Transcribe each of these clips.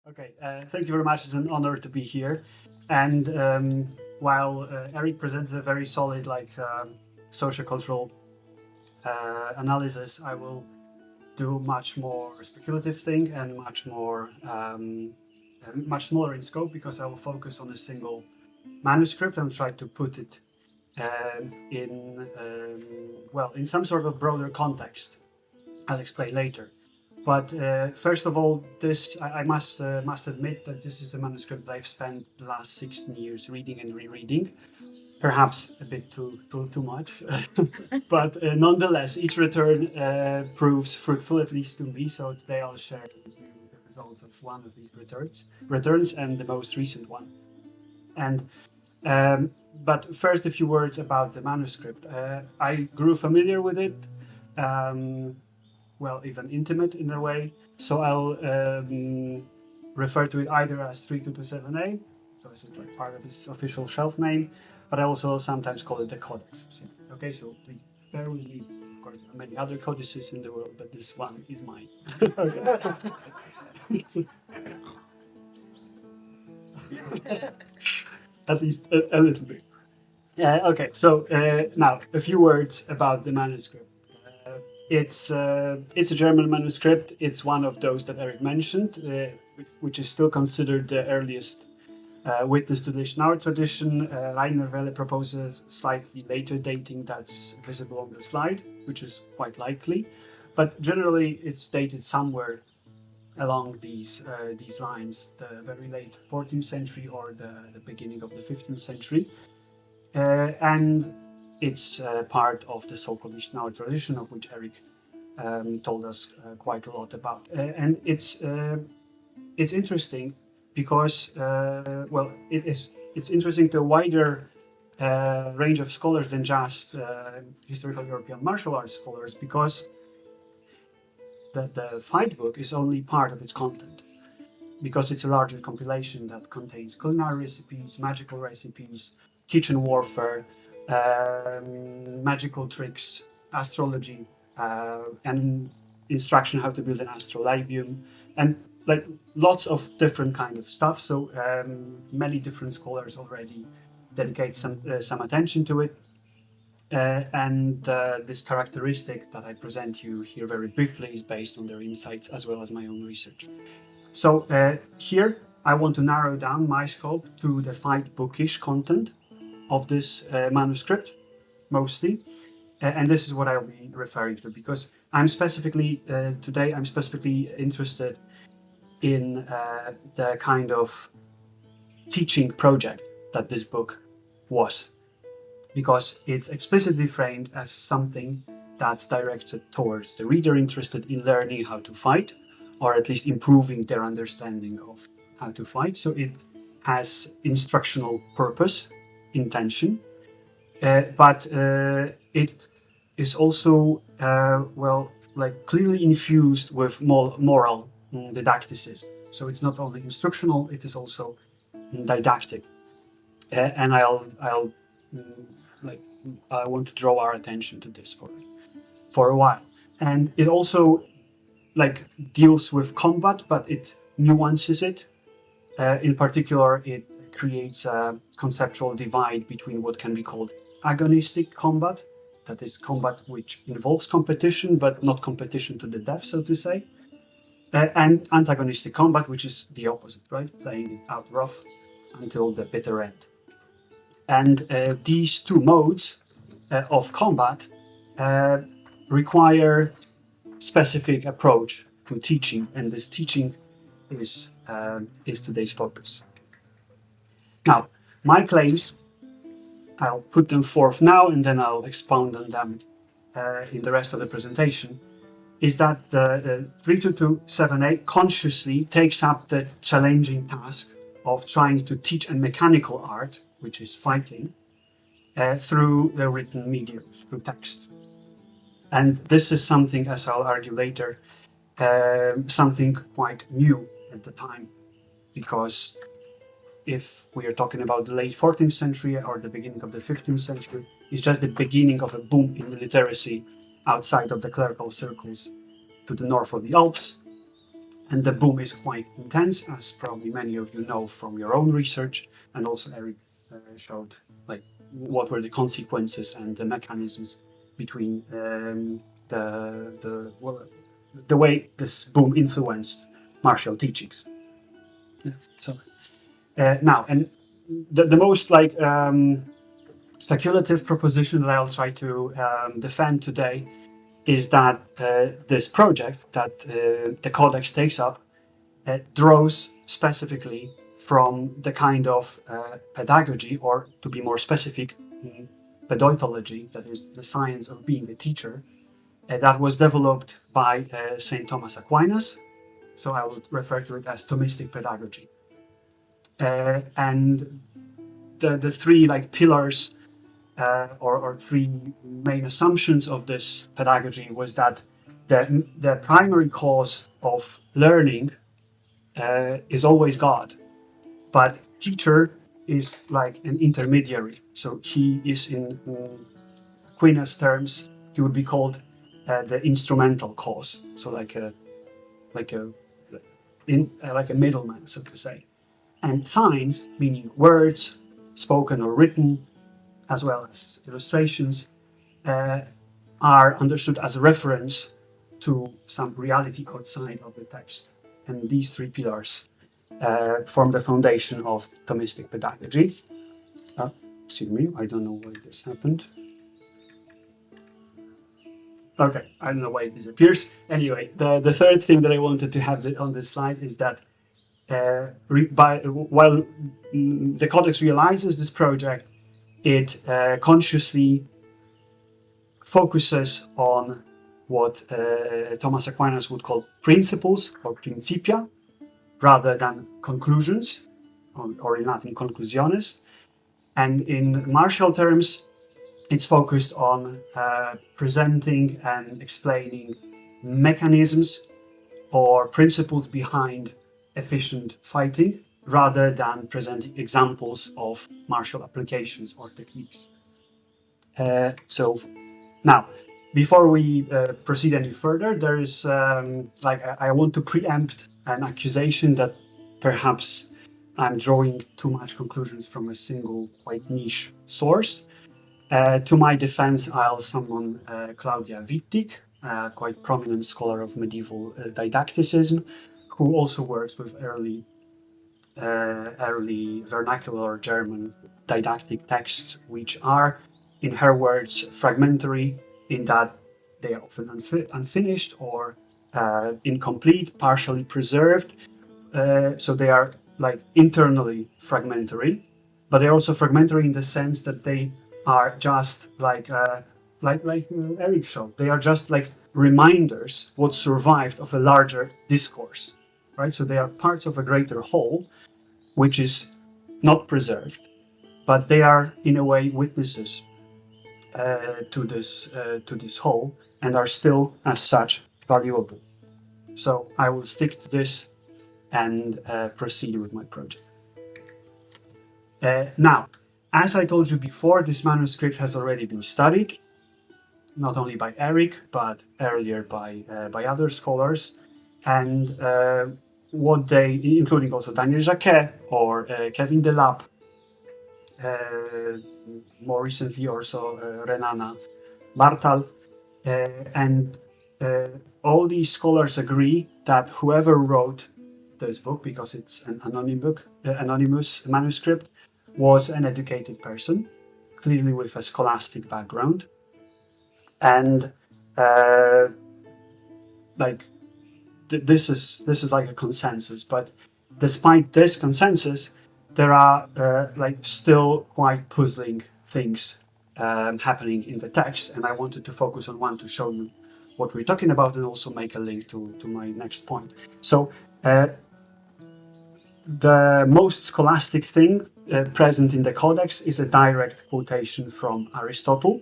Okay, thank you very much. It's an honor to be here. And while Eric presented a very solid, socio-cultural analysis, I will do much more speculative thing and much smaller in scope, because I will focus on a single manuscript and try to put it in some sort of broader context. I'll explain later. But first of all, I must admit that this is a manuscript that I've spent the last 16 years reading and rereading, perhaps a bit too much, but nonetheless, each return proves fruitful, at least to me. So today I'll share with you the results of one of these returns and the most recent one. And but first, a few words about the manuscript. I grew familiar with it. Even intimate in a way. So I'll refer to it either as 3227A, because it's like part of its official shelf name, but I also sometimes call it the Codex. Okay, so please bear with me. Of course, there are many other codices in the world, but this one is mine. At least a little bit. Okay, so now a few words about the manuscript. It's a German manuscript. It's one of those that Eric mentioned, which is still considered the earliest witness to this in our tradition. Rainer Welle proposes slightly later dating that's visible on the slide, which is quite likely. But generally, it's dated somewhere along these lines, the very late 14th century or the beginning of the 15th century. And it's part of the so-called Mishnah tradition, of which Eric told us quite a lot about. And it's interesting because, it's interesting to a wider range of scholars than just historical European martial arts scholars, because the fight book is only part of its content, because it's a larger compilation that contains culinary recipes, magical recipes, kitchen warfare, magical tricks, astrology, and instruction how to build an astrolabium, and like lots of different kind of stuff. So many different scholars already dedicate some attention to it, and this characteristic that I present you here very briefly is based on their insights as well as my own research. So here I want to narrow down my scope to the fight bookish content of this manuscript, mostly, and this is what I'll be referring to, because today I'm specifically interested in the kind of teaching project that this book was, because it's explicitly framed as something that's directed towards the reader interested in learning how to fight, or at least improving their understanding of how to fight. So it has instructional purpose, intention, but it is also clearly infused with moral didacticism. So it's not only instructional, it is also didactic, and I want to draw our attention to this for a while. And it also deals with combat, but it nuances it. In particular, it creates a conceptual divide between what can be called agonistic combat, that is combat which involves competition, but not competition to the death, so to say, and antagonistic combat, which is the opposite, right? Playing it out rough until the bitter end. And these two modes of combat require specific approach to teaching, and this teaching is today's focus. Now, my claims, I'll put them forth now and then I'll expound on them in the rest of the presentation, is that the 3227A consciously takes up the challenging task of trying to teach a mechanical art, which is fighting, through the written medium, through text. And this is something, as I'll argue later, something quite new at the time, because if we are talking about the late 14th century or the beginning of the 15th century, it's just the beginning of a boom in literacy outside of the clerical circles to the north of the Alps. And the boom is quite intense, as probably many of you know from your own research, and also Eric showed like what were the consequences and the mechanisms between the way this boom influenced martial teachings. Yeah, so now, and the most like speculative proposition that I'll try to defend today is that this project that the Codex takes up draws specifically from the kind of pedagogy, or to be more specific, pedagogy, that is the science of being a teacher, that was developed by Saint Thomas Aquinas. So I would refer to it as Thomistic pedagogy. And the three like pillars or three main assumptions of this pedagogy was that the primary cause of learning is always God, but teacher is like an intermediary. So he is, in Aquinas terms, he would be called the instrumental cause. So like a middleman, so to say. And signs, meaning words, spoken or written, as well as illustrations, are understood as a reference to some reality outside of the text. And these three pillars form the foundation of Thomistic pedagogy. Excuse me, I don't know why this happened. Okay, I don't know why it disappears. Anyway, the third thing that I wanted to have on this slide is that while the Codex realizes this project, it consciously focuses on what Thomas Aquinas would call principles or principia, rather than conclusions, or in Latin conclusiones. And in martial terms, it's focused on presenting and explaining mechanisms or principles behind efficient fighting, rather than presenting examples of martial applications or techniques. So now, before we proceed any further, there is I want to preempt an accusation that perhaps I'm drawing too much conclusions from a single quite niche source. To my defense, I'll summon Claudia Wittig, a quite prominent scholar of medieval didacticism, who also works with early vernacular German didactic texts, which are, in her words, fragmentary, in that they are often unfinished or incomplete, partially preserved. So they are like internally fragmentary, but they're also fragmentary in the sense that they are just like Eric showed. They are just like reminders what survived of a larger discourse, right? So they are parts of a greater whole, which is not preserved, but they are in a way witnesses to this whole, and are still as such valuable. So I will stick to this and proceed with my project. Now, as I told you before, this manuscript has already been studied, not only by Eric, but earlier by other scholars, and what they, including also Daniel Jacquet or Kevin Delap, more recently also Renana Bartal, and all these scholars agree that whoever wrote this book, because it's an anonymous manuscript, was an educated person, clearly with a scholastic background, and this is like a consensus. But despite this consensus, there are still quite puzzling things happening in the text, and I wanted to focus on one to show you what we're talking about, and also make a link to my next point. So the most scholastic thing present in the Codex is a direct quotation from Aristotle,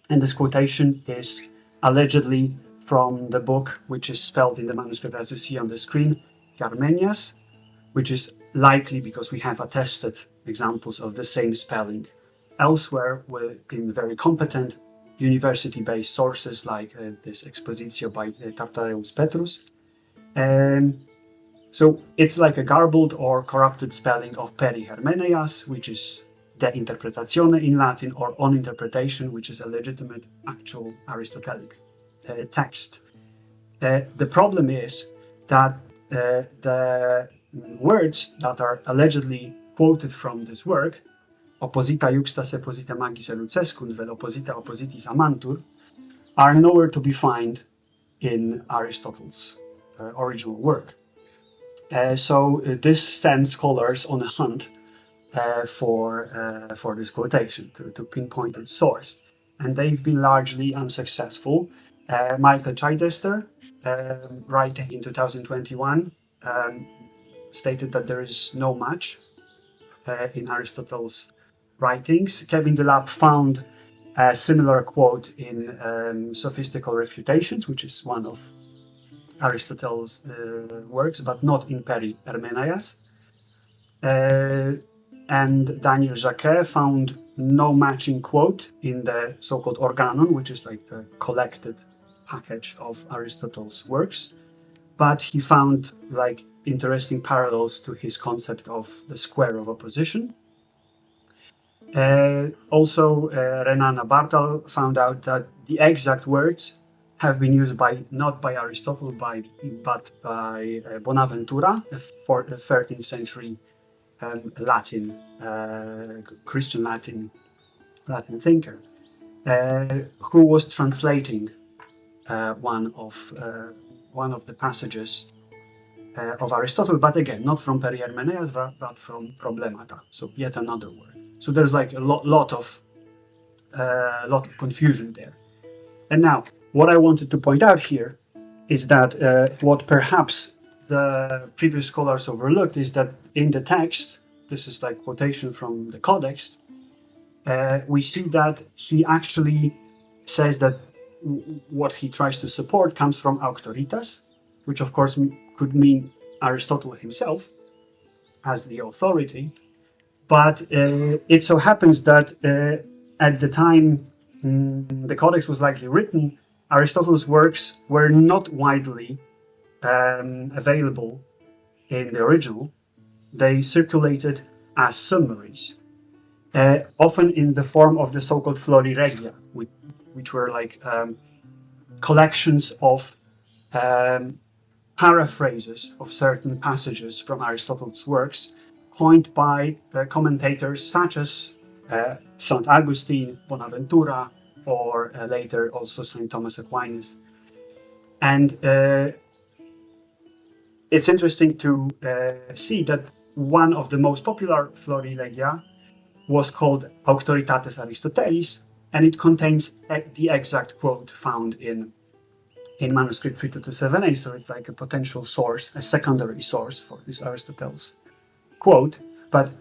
and this quotation is allegedly from the book, which is spelled in the manuscript as you see on the screen, Carmenias, which is likely because we have attested examples of the same spelling elsewhere in very competent university-based sources like this Expositio by Tartareus Petrus. So it's like a garbled or corrupted spelling of perihermeneias, which is de interpretatione in Latin, or on interpretation, which is a legitimate, actual Aristotelic text. The problem is that the words that are allegedly quoted from this work, opposita iuxta seposita magis elucescunt, vel opposita oppositis amantur, are nowhere to be found in Aristotle's original work. So this sends scholars on a hunt for this quotation, to pinpoint its source. And they've been largely unsuccessful. Michael Chichester, writing in 2021, stated that there is no match in Aristotle's writings. Kevin Delap found a similar quote in Sophistical Refutations, which is one of Aristotle's works, but not in Perihermeneias. And Daniel Jacquet found no matching quote in the so-called Organon, which is like the collected package of Aristotle's works, but he found like interesting parallels to his concept of the square of opposition. Also, Renana Bartal found out that the exact words have been used not by Aristotle, but by Bonaventura, a 13th century Latin, Christian Latin thinker, who was translating one of the passages of Aristotle, but again, not from Perihermeneias, but from Problemata, so yet another word. So there's like a lot of confusion there. And now, what I wanted to point out here is that what perhaps the previous scholars overlooked is that in the text, this is like quotation from the Codex, we see that he actually says that what he tries to support comes from auctoritas, which of course could mean Aristotle himself as the authority. But it so happens that at the time the Codex was likely written, Aristotle's works were not widely available in the original. They circulated as summaries, often in the form of the so-called Floriregia, which were like collections of paraphrases of certain passages from Aristotle's works, coined by commentators such as St. Augustine, Bonaventura, or later also Saint Thomas Aquinas. And it's interesting to see that one of the most popular Florilegia was called Auctoritates Aristotelis, and it contains the exact quote found in manuscript 327a, so it's like a potential source, a secondary source for this Aristotle's quote. But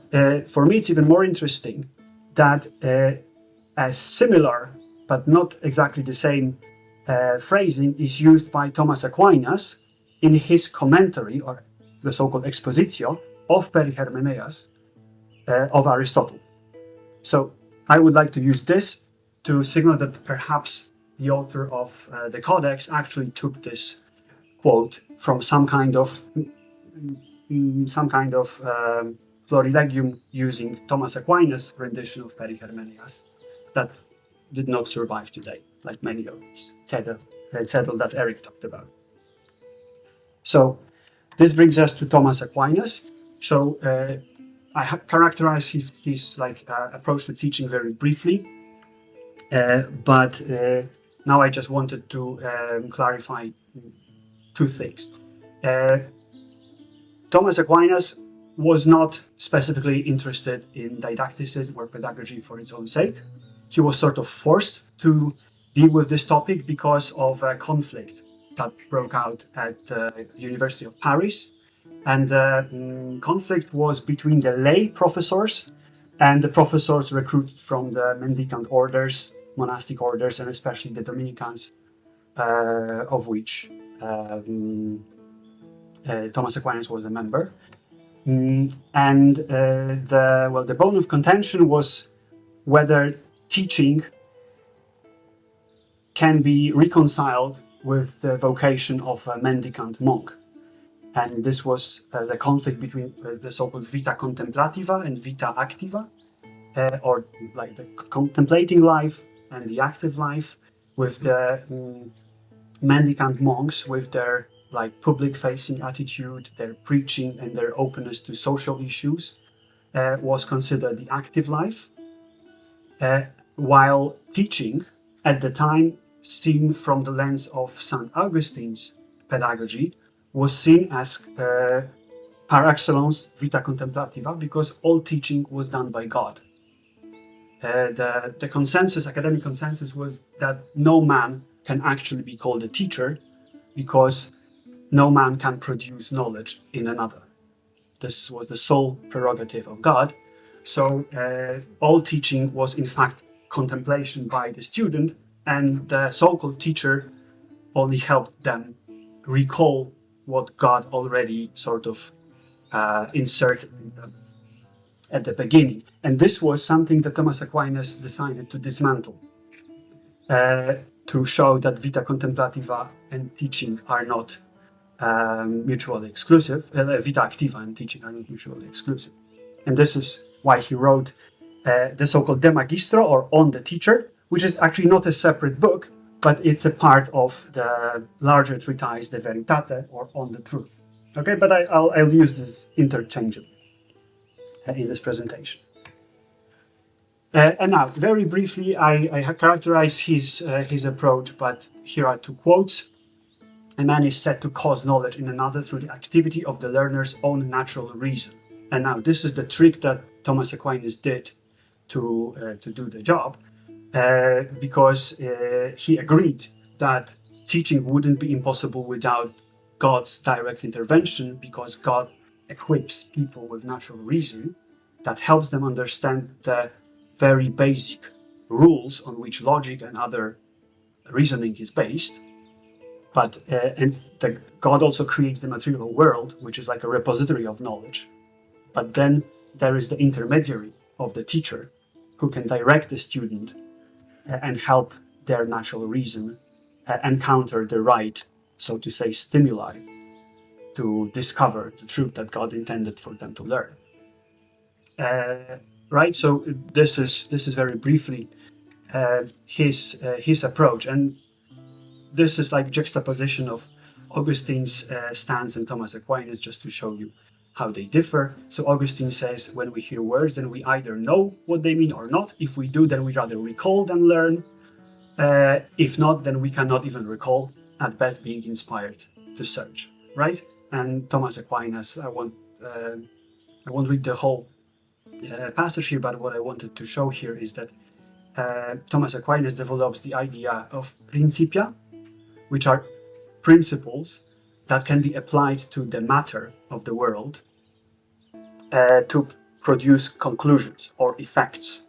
for me, it's even more interesting that a similar, but not exactly the same phrasing is used by Thomas Aquinas in his commentary, or the so-called expositio, of Perihermeneias of Aristotle. So I would like to use this to signal that perhaps the author of the Codex actually took this quote from some kind of Florilegium using Thomas Aquinas' rendition of Perihermeneias that did not survive today, like many of these Zettel that Eric talked about. So this brings us to Thomas Aquinas. So I characterize his approach to teaching very briefly, but now I just wanted to clarify two things. Thomas Aquinas was not specifically interested in didacticism or pedagogy for its own sake. He was sort of forced to deal with this topic because of a conflict that broke out at the University of Paris. And the conflict was between the lay professors and the professors recruited from the mendicant orders, monastic orders, and especially the Dominicans, of which Thomas Aquinas was a member. And the bone of contention was whether teaching can be reconciled with the vocation of a mendicant monk. And this was the conflict between the so-called vita contemplativa and vita activa, or like the contemplating life and the active life, with the mendicant monks with their like public-facing attitude, their preaching, and their openness to social issues was considered the active life, while teaching at the time, seen from the lens of St. Augustine's pedagogy, was seen as par excellence vita contemplativa, because all teaching was done by God. The consensus, academic consensus, was that no man can actually be called a teacher, because no man can produce knowledge in another. This was the sole prerogative of God. So all teaching was in fact contemplation by the student, and the so-called teacher only helped them recall what God already sort of inserted in them at the beginning. And this was something that Thomas Aquinas decided to dismantle, to show that vita contemplativa and teaching are not mutually exclusive. Vita activa and teaching are not mutually exclusive. And this is why he wrote the so-called De Magistro, or On the Teacher, which is actually not a separate book, but it's a part of the larger treatise De Veritate, or On the Truth. Okay, but I'll use this interchangeably in this presentation. And now, very briefly, I characterize his approach, but here are two quotes. A man is said to cause knowledge in another through the activity of the learner's own natural reason. And now, this is the trick that Thomas Aquinas did to do the job, because he agreed that teaching wouldn't be impossible without God's direct intervention, because God equips people with natural reason that helps them understand the very basic rules on which logic and other reasoning is based. But God also creates the material world, which is like a repository of knowledge. But then there is the intermediary of the teacher, who can direct the student and help their natural reason encounter the right, so to say, stimuli to discover the truth that God intended for them to learn. Right. So this is very briefly his approach, and this is like juxtaposition of Augustine's stance and Thomas Aquinas, just to show you how they differ. So Augustine says, when we hear words, then we either know what they mean or not. If we do, then we rather recall than learn. If not, then we cannot even recall, at best being inspired to search, right? And Thomas Aquinas, I won't read the whole passage here, but what I wanted to show here is that Thomas Aquinas develops the idea of principia, which are principles that can be applied to the matter of the world to produce conclusions or effects.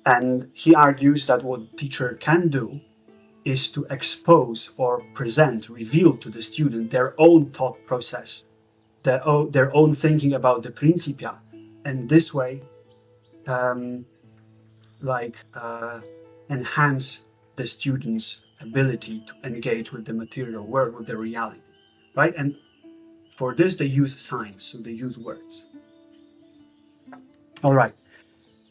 And he argues that what a teacher can do is to expose or present, reveal to the student their own thought process, their own thinking about the principia, and this way enhance the student's ability to engage with the material world, with the reality, right? And for this they use signs, so they use words. All right,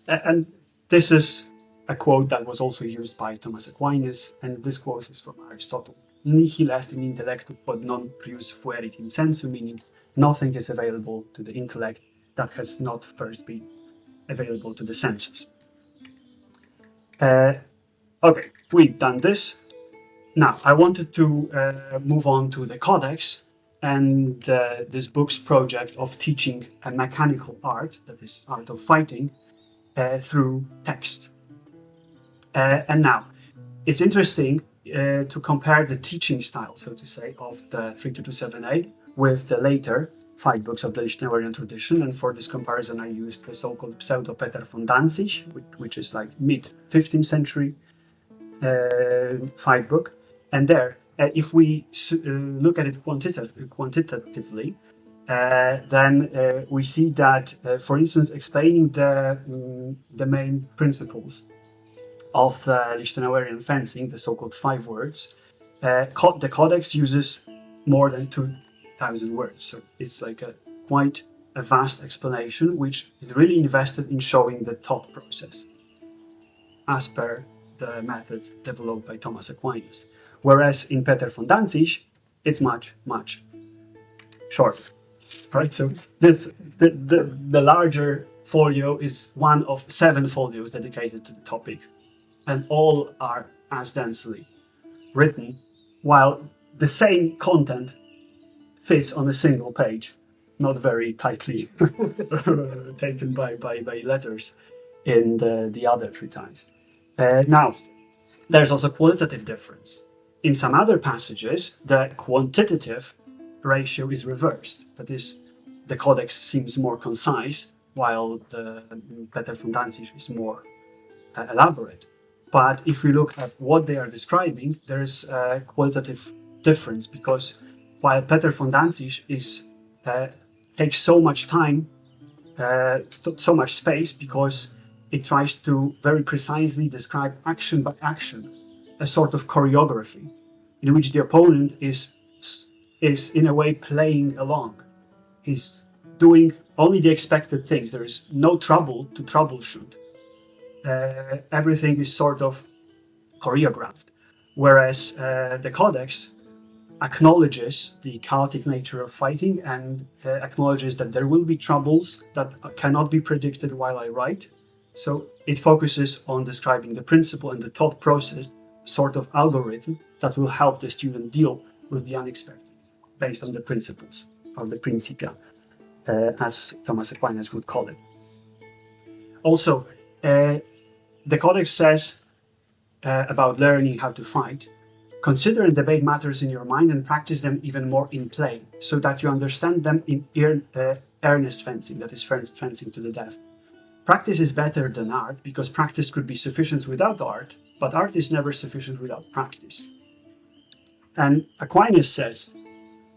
and this is a quote that was also used by Thomas Aquinas, and this quote is from Aristotle. Nihil est in intellectu quod non prius fuerit in sensu, meaning nothing is available to the intellect that has not first been available to the senses. Okay, we've done this. Now, I wanted to move on to the Codex and this book's project of teaching a mechanical art, that is, art of fighting, through text. And now, it's interesting to compare the teaching style, so to say, of the 3227a with the later fight books of the Lichtenauerian tradition. And for this comparison, I used the so-called Pseudo Peter von Danzig, which is like mid-15th century fight book. And there, if we look at it quantitatively, then we see that, for instance, explaining the main principles of the Lichtenauerian fencing, the so-called 5 words, the Codex uses more than 1,000 words. So it's like quite a vast explanation, which is really invested in showing the thought process as per the method developed by Thomas Aquinas. Whereas in Peter von Danzig, it's much, much shorter. Right? So the larger folio is one of 7 folios dedicated to the topic, and all are as densely written, while the same content fits on a single page, not very tightly taken by letters in the other treatise. Now, there's also qualitative difference. In some other passages, the quantitative ratio is reversed. That is, the codex seems more concise, while the Peter von Danzig is more elaborate. But if we look at what they are describing, there is a qualitative difference, because while Peter von Danzig takes so much time, so much space, because it tries to very precisely describe action by action, a sort of choreography, in which the opponent is in a way playing along. He's doing only the expected things. There is no trouble to troubleshoot. Everything is sort of choreographed. Whereas the Codex acknowledges the chaotic nature of fighting and acknowledges that there will be troubles that cannot be predicted while I write. So it focuses on describing the principle and the thought process, sort of algorithm that will help the student deal with the unexpected based on the principles, or the principia, as Thomas Aquinas would call it. Also, the Codex says about learning how to fight: consider and debate matters in your mind and practice them even more in play, so that you understand them in earnest fencing, that is, fencing to the death. Practice is better than art, because practice could be sufficient without art, but art is never sufficient without practice. And Aquinas says,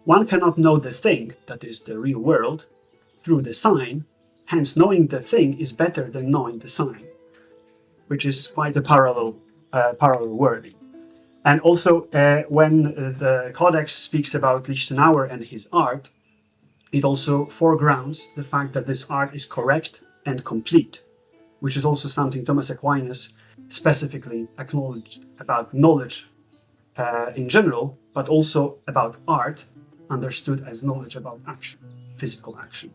one cannot know the thing, that is the real world, through the sign, hence knowing the thing is better than knowing the sign, which is quite a parallel wording. And also, when the Codex speaks about Lichtenauer and his art, it also foregrounds the fact that this art is correct and complete, which is also something Thomas Aquinas specifically acknowledged about knowledge in general, but also about art, understood as knowledge about action, physical action.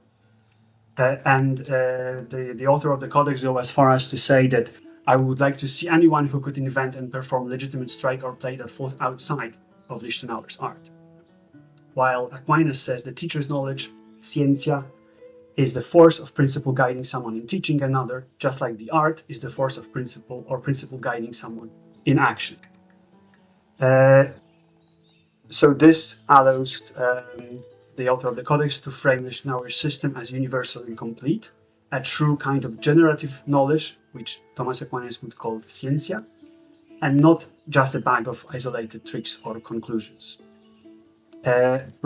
And the author of the Codex goes as far as to say that I would like to see anyone who could invent and perform legitimate strike or play that falls outside of Lichtenauer's art. While Aquinas says the teacher's knowledge, scientia, is the force of principle guiding someone in teaching another, just like the art is the force of principle, or principle guiding someone in action. So this allows the author of the Codex to frame Lichtenauer's system as universal and complete, a true kind of generative knowledge, which Thomas Aquinas would call scientia, and not just a bag of isolated tricks or conclusions.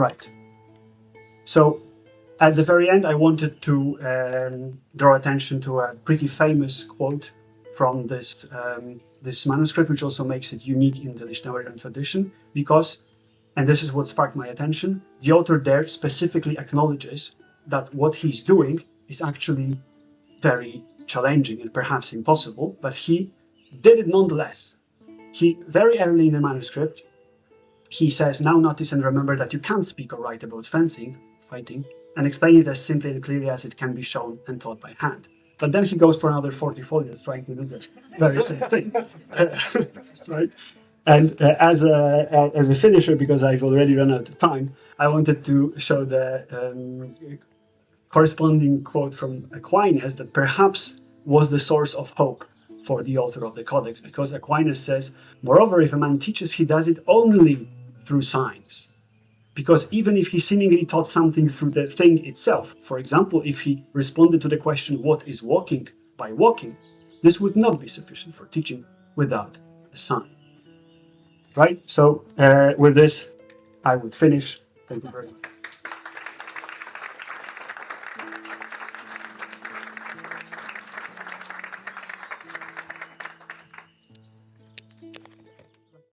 Right. So at the very end, I wanted to draw attention to a pretty famous quote from this manuscript, which also makes it unique in the Lichtenauerian tradition, because, and this is what sparked my attention, the author there specifically acknowledges that what he's doing is actually very challenging and perhaps impossible, but he did it nonetheless. He, very early in the manuscript, he says, now notice and remember that you can't speak or write about fighting, and explain it as simply and clearly as it can be shown and taught by hand. But then he goes for another 40 folios trying to do the very same thing. Right? And as a finisher, because I've already run out of time, I wanted to show the corresponding quote from Aquinas that perhaps was the source of hope for the author of the Codex, because Aquinas says, moreover, if a man teaches, he does it only through signs. Because even if he seemingly taught something through the thing itself, for example, if he responded to the question, what is walking, by walking, this would not be sufficient for teaching without a sign. Right? So with this, I would finish. Thank you very much.